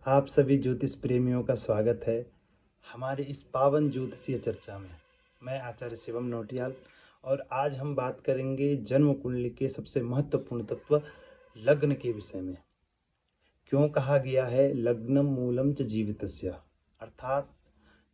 आप सभी ज्योतिष प्रेमियों का स्वागत है हमारे इस पावन ज्योतिषीय चर्चा में। मैं आचार्य शिवम नौटियाल और आज हम बात करेंगे जन्म कुंडली के सबसे महत्वपूर्ण तत्व लग्न के विषय में। क्यों कहा गया है लग्नम मूलम च जीवितस्य, अर्थात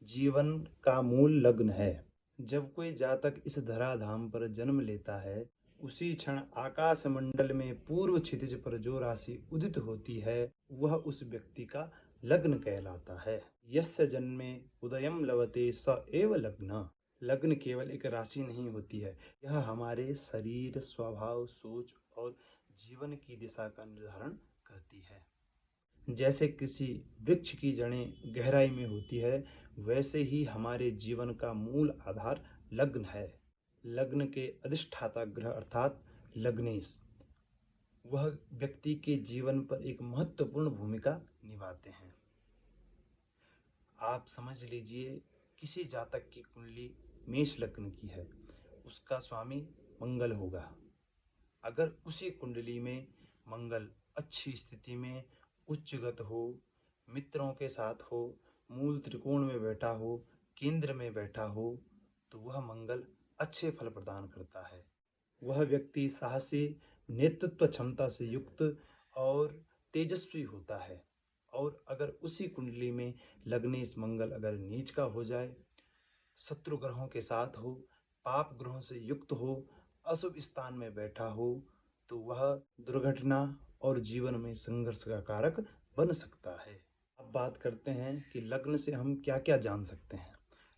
जीवन का मूल लग्न है। जब कोई जातक इस धराधाम पर जन्म लेता है, उसी क्षण आकाश मंडल में पूर्व क्षितिज पर जो राशि उदित होती है वह उस व्यक्ति का लग्न कहलाता है। यस्य जन्मे उदयम लभते स एव लग्न। लग्न केवल एक राशि नहीं होती है, यह हमारे शरीर, स्वभाव, सोच और जीवन की दिशा का निर्धारण करती है। जैसे किसी वृक्ष की जड़ें गहराई में होती है, वैसे ही हमारे जीवन का मूल आधार लग्न है। लग्न के अधिष्ठाता ग्रह अर्थात लग्नेश, वह व्यक्ति के जीवन पर एक महत्वपूर्ण भूमिका निभाते हैं। आप समझ लीजिए, किसी जातक की कुंडली मेष लग्न की है, उसका स्वामी मंगल होगा। अगर उसी कुंडली में मंगल अच्छी स्थिति में उच्चगत हो, मित्रों के साथ हो, मूल त्रिकोण में बैठा हो, केंद्र में बैठा हो, तो वह मंगल अच्छे फल प्रदान करता है। वह व्यक्ति साहसी, नेतृत्व क्षमता से युक्त और तेजस्वी होता है। और अगर उसी कुंडली में लग्नेश मंगल अगर नीच का हो जाए, शत्रु ग्रहों के साथ हो, पाप ग्रहों से युक्त हो, अशुभ स्थान में बैठा हो, तो वह दुर्घटना और जीवन में संघर्ष का कारक बन सकता है। अब बात करते हैं कि लग्न से हम क्या क्या जान सकते हैं।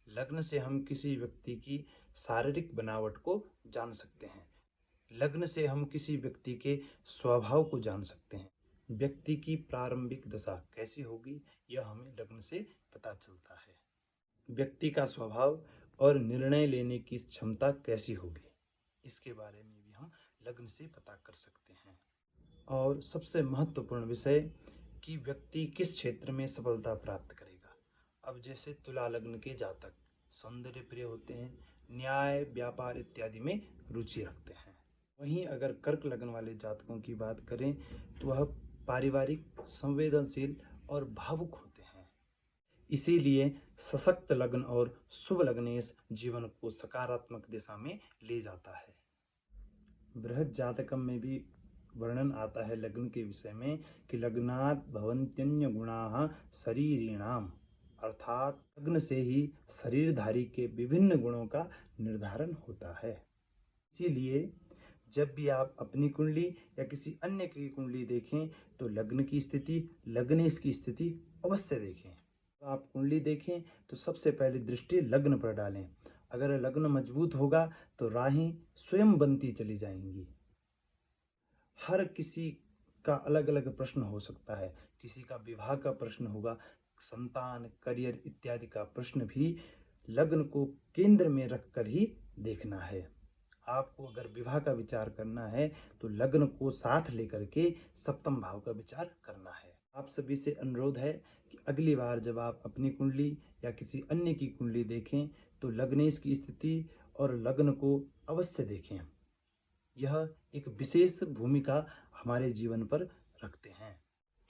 लग्न से हम किसी व्यक्ति की शारीरिक बनावट को जान सकते हैं। लग्न से हम किसी व्यक्ति के स्वभाव को जान सकते हैं। व्यक्ति की प्रारंभिक दशा कैसी होगी, यह हमें लग्न से पता चलता है। व्यक्ति का स्वभाव और निर्णय लेने की क्षमता कैसी होगी, इसके बारे में भी हम लग्न से पता कर सकते हैं। और सबसे महत्वपूर्ण विषय कि व्यक्ति किस क्षेत्र में सफलता प्राप्त करेगा। अब जैसे तुला लग्न के जातक सौंदर्य प्रिय होते हैं, न्याय, व्यापार इत्यादि में रुचि रखते हैं। वहीं अगर कर्क लग्न वाले जातकों की बात करें तो वह पारिवारिक, संवेदनशील और भावुक होते हैं। इसीलिए सशक्त लग्न और शुभ लग्नेश जीवन को सकारात्मक दिशा में ले जाता है। बृहद जातकम में भी वर्णन आता है लग्न के विषय में कि लग्नात् भवन्त्यन्य गुणाः शरीरिणाम, अर्थात लग्न से ही शरीरधारी के विभिन्न गुणों का निर्धारण होता है। इसीलिए जब भी आप अपनी कुंडली या किसी अन्य की कुंडली देखें तो लग्न की स्थिति, लग्नेश की स्थिति अवश्य देखें। आप कुंडली देखें तो सबसे पहले दृष्टि लग्न पर डालें। अगर लग्न मजबूत होगा तो राहें स्वयं बनती चली जाएंगी। हर किसी का अलग अलग प्रश्न हो सकता है। किसी का विवाह का प्रश्न होगा, संतान, करियर इत्यादि का प्रश्न भी लग्न को केंद्र में रखकर ही देखना है। आपको अगर विवाह का विचार करना है तो लग्न को साथ लेकर के सप्तम भाव का विचार करना है। आप सभी से अनुरोध है कि अगली बार जब आप अपनी कुंडली या किसी अन्य की कुंडली देखें तो लग्नेश की स्थिति और लग्न को अवश्य देखें। यह एक विशेष भूमिका हमारे जीवन पर रखते हैं।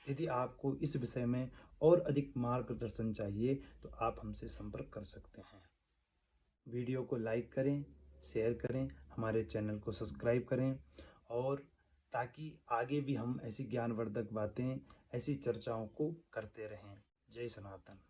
यदि आपको इस विषय में और अधिक मार्गदर्शन चाहिए तो आप हमसे संपर्क कर सकते हैं। वीडियो को लाइक करें, शेयर करें, हमारे चैनल को सब्सक्राइब करें, और ताकि आगे भी हम ऐसी ज्ञानवर्धक बातें, ऐसी चर्चाओं को करते रहें। जय सनातन।